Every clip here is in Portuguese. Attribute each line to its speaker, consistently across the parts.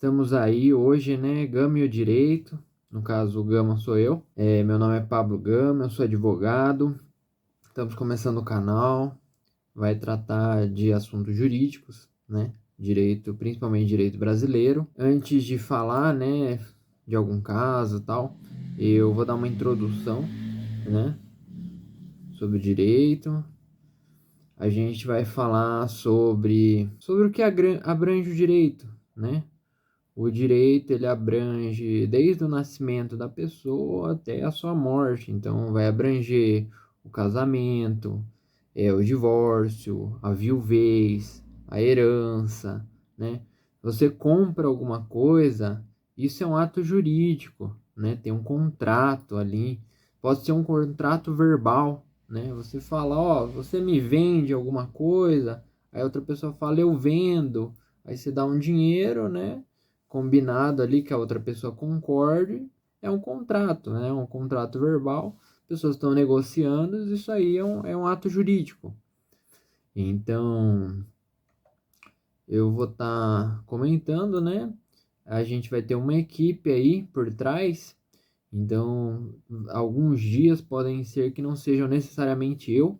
Speaker 1: Estamos aí hoje, né? Gama e o Direito. No caso, o Gama sou eu. Meu nome é Pablo Gama, eu sou advogado. Estamos começando o canal. Vai tratar de assuntos jurídicos, né? Direito, principalmente direito brasileiro. Antes de falar, né, de algum caso e tal, eu vou dar uma introdução, né, sobre o direito. A gente vai falar sobre o que abrange o direito, né? O direito, ele abrange desde o nascimento da pessoa até a sua morte. Então, vai abranger o casamento, o divórcio, a viuvez, a herança, né? Você compra alguma coisa, isso é um ato jurídico, né? Tem um contrato ali. Pode ser um contrato verbal, né? Você fala, ó, você me vende alguma coisa, aí outra pessoa fala, eu vendo. Aí você dá um dinheiro, né? Combinado ali que a outra pessoa concorde, é um contrato, né? Um contrato verbal, pessoas estão negociando, isso aí é um ato jurídico. Então, eu vou estar comentando, né? A gente vai ter uma equipe aí por trás, então alguns dias podem ser que não sejam necessariamente eu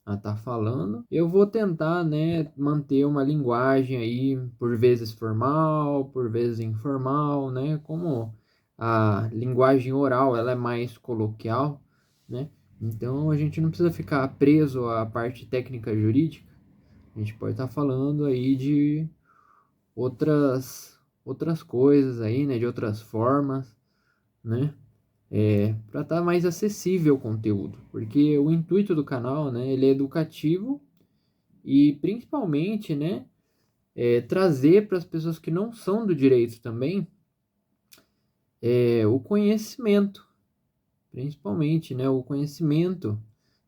Speaker 1: a estar falando. Eu vou tentar, né, manter uma linguagem aí, por vezes formal, por vezes informal, né, como a linguagem oral, ela é mais coloquial, né, então a gente não precisa ficar preso à parte técnica jurídica, a gente pode estar falando aí de outras coisas aí, né, de outras formas, né, para estar mais acessível o conteúdo, porque o intuito do canal, né, ele é educativo e principalmente, né, trazer para as pessoas que não são do direito também o conhecimento, principalmente, né, o conhecimento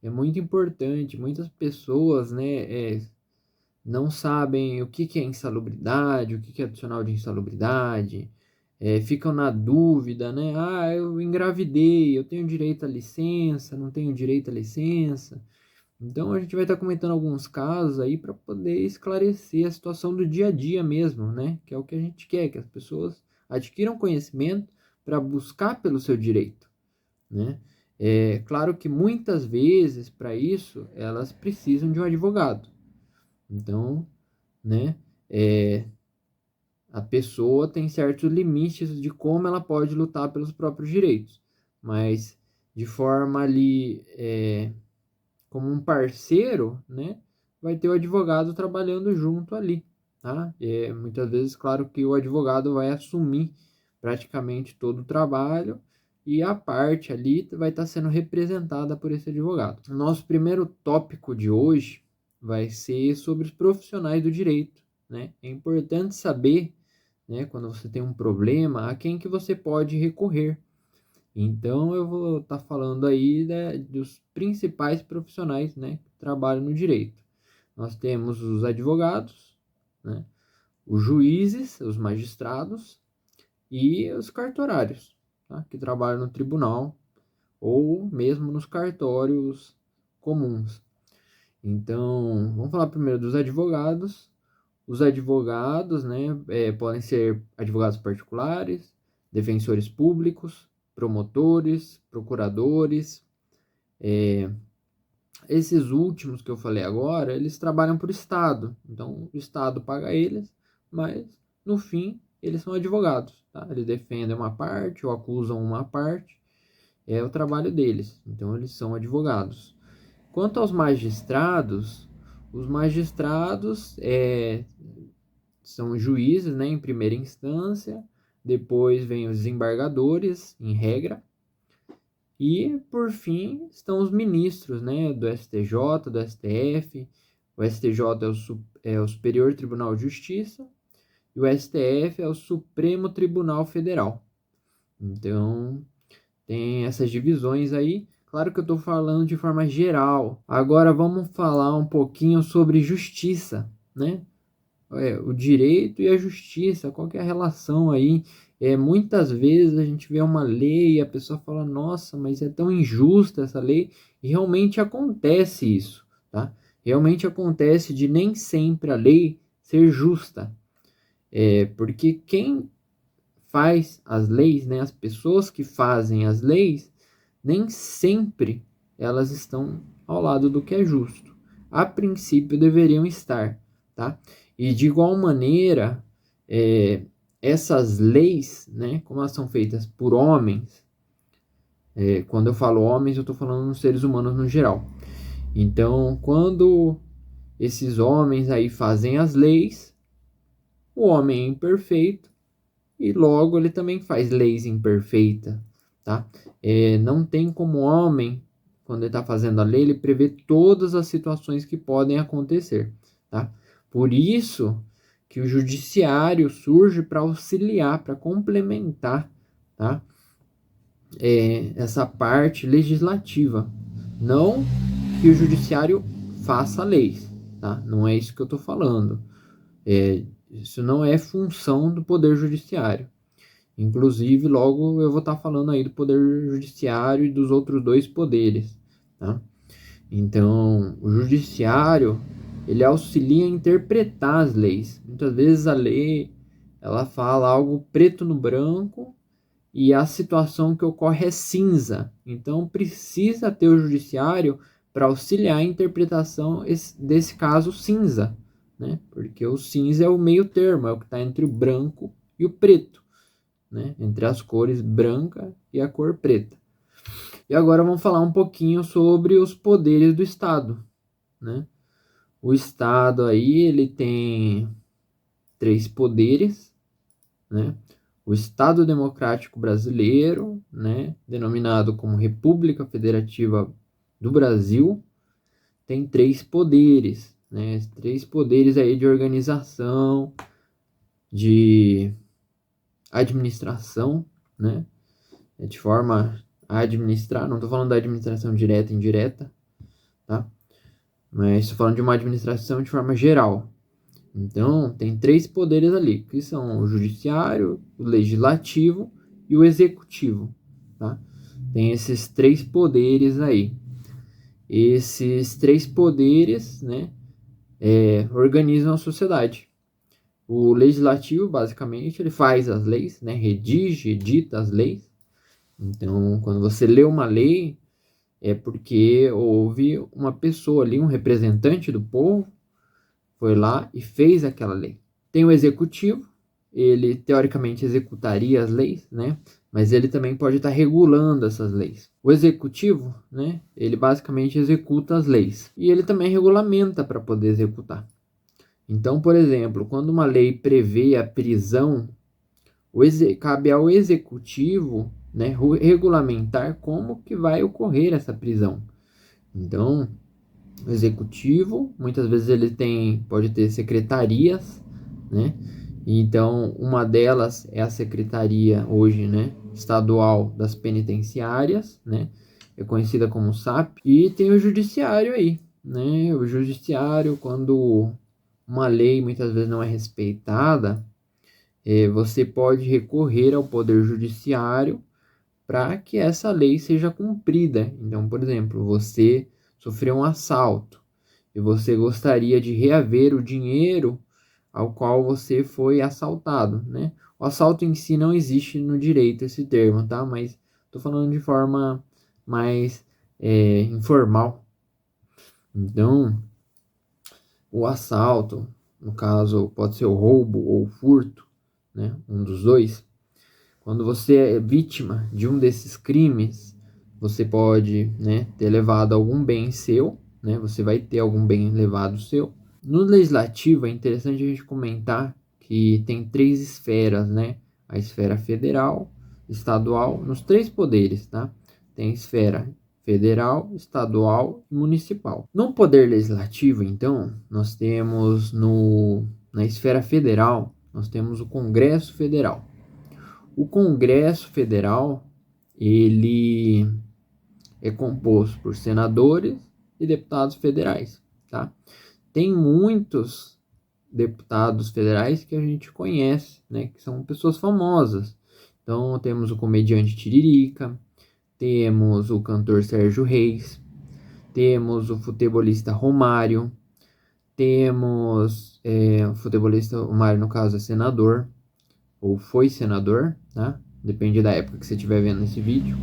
Speaker 1: é muito importante. Muitas pessoas, né, não sabem o que é insalubridade, o que é adicional de insalubridade, ficam na dúvida, né? Ah, eu engravidei, eu tenho direito à licença, não tenho direito à licença. Então a gente vai estar comentando alguns casos aí para poder esclarecer a situação do dia a dia mesmo, né? Que é o que a gente quer, que as pessoas adquiram conhecimento para buscar pelo seu direito, né? É claro que muitas vezes para isso elas precisam de um advogado. Então, né? A pessoa tem certos limites de como ela pode lutar pelos próprios direitos, mas de forma ali como um parceiro, né, vai ter o advogado trabalhando junto ali, tá? Muitas vezes, claro que o advogado vai assumir praticamente todo o trabalho e a parte ali vai estar sendo representada por esse advogado. O nosso primeiro tópico de hoje vai ser sobre os profissionais do direito, né? É importante saber, né, quando você tem um problema, a quem que você pode recorrer. Então eu vou estar falando aí, né, dos principais profissionais, né, que trabalham no direito. Nós temos os advogados, né, os juízes, os magistrados e os cartorários, tá, que trabalham no tribunal ou mesmo nos cartórios comuns. Então, vamos falar primeiro dos advogados. Os advogados, né, podem ser advogados particulares, defensores públicos, promotores, procuradores. Esses últimos que eu falei agora, eles trabalham por Estado. Então, o Estado paga eles, mas no fim eles são advogados, tá? Eles defendem uma parte ou acusam uma parte, é o trabalho deles. Então, eles são advogados. Quanto aos magistrados, os magistrados são juízes, né, em primeira instância, depois vem os desembargadores, em regra, e por fim estão os ministros, né, do STJ, do STF. O STJ é o Superior Tribunal de Justiça e o STF é o Supremo Tribunal Federal. Então, tem essas divisões aí. Claro que eu estou falando de forma geral. Agora vamos falar um pouquinho sobre justiça, né? O direito e a justiça, qual que é a relação aí? Muitas vezes a gente vê uma lei e a pessoa fala, nossa, mas é tão injusta essa lei, e realmente acontece isso, tá? Realmente acontece de nem sempre a lei ser justa. Porque quem faz as leis, né, as pessoas que fazem as leis, nem sempre elas estão ao lado do que é justo. A princípio deveriam estar, tá? E de igual maneira, essas leis, né, como elas são feitas por homens, quando eu falo homens, eu estou falando nos seres humanos no geral. Então, quando esses homens aí fazem as leis, o homem é imperfeito e logo ele também faz leis imperfeitas, tá? Não tem como o homem, quando ele está fazendo a lei, ele prevê todas as situações que podem acontecer, tá? Por isso que o judiciário surge para auxiliar, para complementar, tá? Essa parte legislativa. Não que o judiciário faça leis, tá? Não é isso que eu estou falando. Isso não é função do poder judiciário. Inclusive, logo eu vou estar falando aí do poder judiciário e dos outros dois poderes, tá? Então, o judiciário, ele auxilia a interpretar as leis. Muitas vezes a lei, ela fala algo preto no branco e a situação que ocorre é cinza. Então, precisa ter o judiciário para auxiliar a interpretação desse caso cinza, né? Porque o cinza é o meio termo, é o que está entre o branco e o preto, né? Entre as cores branca e a cor preta. E agora vamos falar um pouquinho sobre os poderes do Estado, né? O Estado aí, ele tem 3 poderes, né? O Estado Democrático Brasileiro, né, denominado como República Federativa do Brasil, tem 3 poderes, né? 3 poderes aí de organização, de administração, né? De forma a administrar, não estou falando da administração direta e indireta, tá? Mas estou falando de uma administração de forma geral. Então, tem 3 poderes ali, que são o judiciário, o legislativo e o executivo, tá? Tem esses 3 poderes aí. Esses 3 poderes, né, organizam a sociedade. O legislativo, basicamente, ele faz as leis, né, redige, edita as leis. Então, quando você lê uma lei, é porque houve uma pessoa ali, um representante do povo, foi lá e fez aquela lei. Tem o executivo, ele teoricamente executaria as leis, né? Mas ele também pode estar regulando essas leis. O executivo, né? Ele basicamente executa as leis e ele também regulamenta para poder executar. Então, por exemplo, quando uma lei prevê a prisão, cabe ao executivo, né, regulamentar como que vai ocorrer essa prisão. Então, o executivo, muitas vezes ele pode ter secretarias, né? Então, uma delas é a secretaria hoje, né, estadual das penitenciárias, né? É conhecida como SAP. E tem o judiciário aí, né? O judiciário, quando uma lei muitas vezes não é respeitada, você pode recorrer ao poder judiciário para que essa lei seja cumprida. Então, por exemplo, você sofreu um assalto e você gostaria de reaver o dinheiro ao qual você foi assaltado, né? O assalto em si não existe no direito esse termo, tá? Mas estou falando de forma mais informal. Então, o assalto, no caso, pode ser o roubo ou o furto, né? Um dos dois. Quando você é vítima de um desses crimes, você pode, né, ter levado algum bem seu, né? Você vai ter algum bem levado seu. No legislativo é interessante a gente comentar que tem 3 esferas, né? A esfera federal, estadual, nos 3 poderes, tá? Tem esfera federal, estadual e municipal. No poder legislativo, então, nós temos na esfera federal, nós temos o Congresso Federal. O Congresso Federal, ele é composto por senadores e deputados federais, tá? Tem muitos deputados federais que a gente conhece, né? Que são pessoas famosas. Então, temos o comediante Tiririca, temos o cantor Sérgio Reis, temos o futebolista Romário, Temos o futebolista, o Mário, no caso, é senador, ou foi senador, tá? Depende da época que você estiver vendo esse vídeo.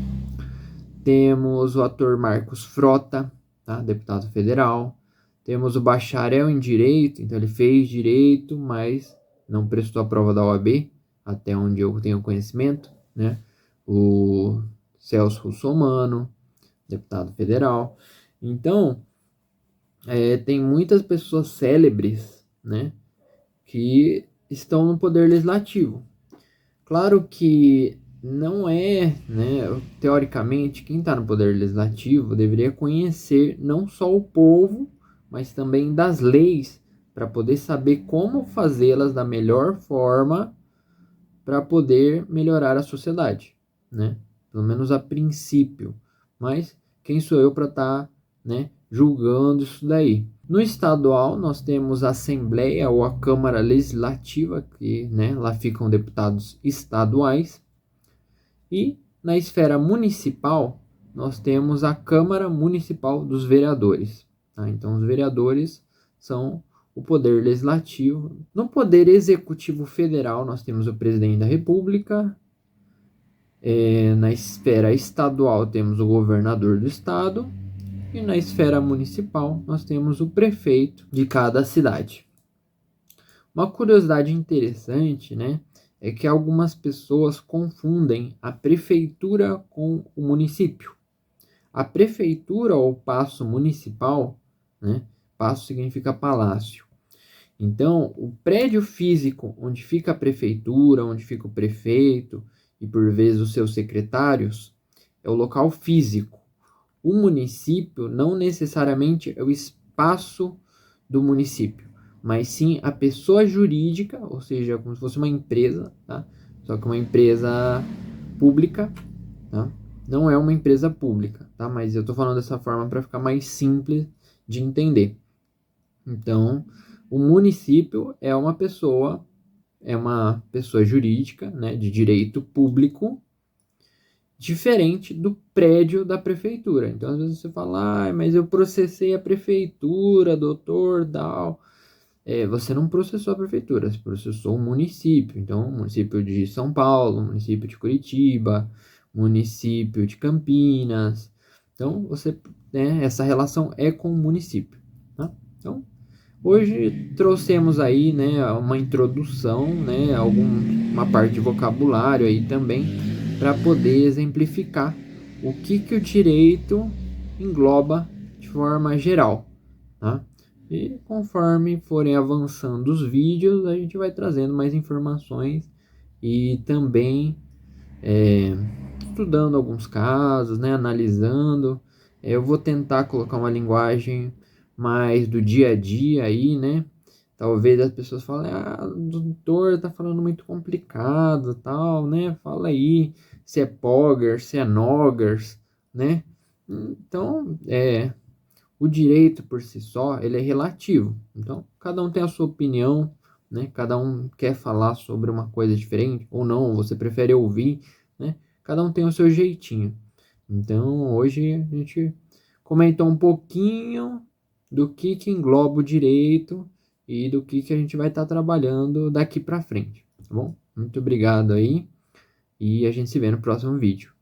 Speaker 1: Temos o ator Marcos Frota, tá? Deputado federal. Temos o bacharel em Direito, então ele fez Direito, mas não prestou a prova da OAB, até onde eu tenho conhecimento, né? O Celso Russomano, deputado federal. Então, tem muitas pessoas célebres, né, que estão no poder legislativo. Claro que não é, né, teoricamente, quem está no poder legislativo deveria conhecer não só o povo, mas também das leis, para poder saber como fazê-las da melhor forma para poder melhorar a sociedade, né? Pelo menos a princípio. Mas quem sou eu para estar, né, julgando isso daí? No estadual, nós temos a Assembleia ou a Câmara Legislativa, que, né, lá ficam deputados estaduais. E na esfera municipal, nós temos a Câmara Municipal dos Vereadores. Tá? Então, os vereadores são o poder legislativo. No poder executivo federal, nós temos o presidente da República. Na esfera estadual, temos o governador do estado. E na esfera municipal, nós temos o prefeito de cada cidade. Uma curiosidade interessante, né, é que algumas pessoas confundem a prefeitura com o município. A prefeitura ou paço municipal, né, paço significa palácio. Então, o prédio físico onde fica a prefeitura, onde fica o prefeito e por vezes os seus secretários, é o local físico. O município não necessariamente é o espaço do município, mas sim a pessoa jurídica, ou seja, como se fosse uma empresa, tá? Só que uma empresa pública, tá? Não é uma empresa pública, tá? Mas eu tô falando dessa forma para ficar mais simples de entender. Então, o município é uma pessoa jurídica, né, de direito público, diferente do prédio da prefeitura. Então, às vezes você fala, mas eu processei a prefeitura, doutor, tal. Você não processou a prefeitura, você processou o município. Então, município de São Paulo, município de Curitiba, município de Campinas. Então, né, essa relação é com o município. Tá? Então, hoje trouxemos aí, né, uma introdução, né, uma parte de vocabulário aí também, para poder exemplificar o que o direito engloba de forma geral, tá? E conforme forem avançando os vídeos, a gente vai trazendo mais informações e também estudando alguns casos, né, analisando. Eu vou tentar colocar uma linguagem mais do dia a dia aí, né? Talvez as pessoas falem, o doutor tá falando muito complicado, tal, né? Fala aí se é poggers, se é noggers, né? Então, o direito por si só, ele é relativo. Então, cada um tem a sua opinião, né? Cada um quer falar sobre uma coisa diferente ou não, você prefere ouvir, né? Cada um tem o seu jeitinho. Então, hoje a gente comentou um pouquinho do que engloba o direito e do que a gente vai estar trabalhando daqui para frente, tá bom? Muito obrigado aí e a gente se vê no próximo vídeo.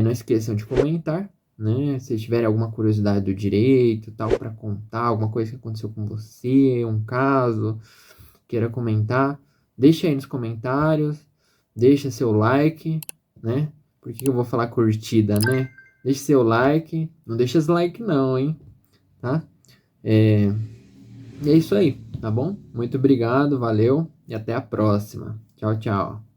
Speaker 1: Não esqueçam de comentar, né? Se tiverem alguma curiosidade do direito, tal, para contar, alguma coisa que aconteceu com você, um caso, queira comentar, deixa aí nos comentários, deixa seu like, né? Por que eu vou falar curtida, né? Deixa seu like, não deixa dislike não, hein? Tá? E é isso aí, tá bom? Muito obrigado, valeu e até a próxima. Tchau, tchau.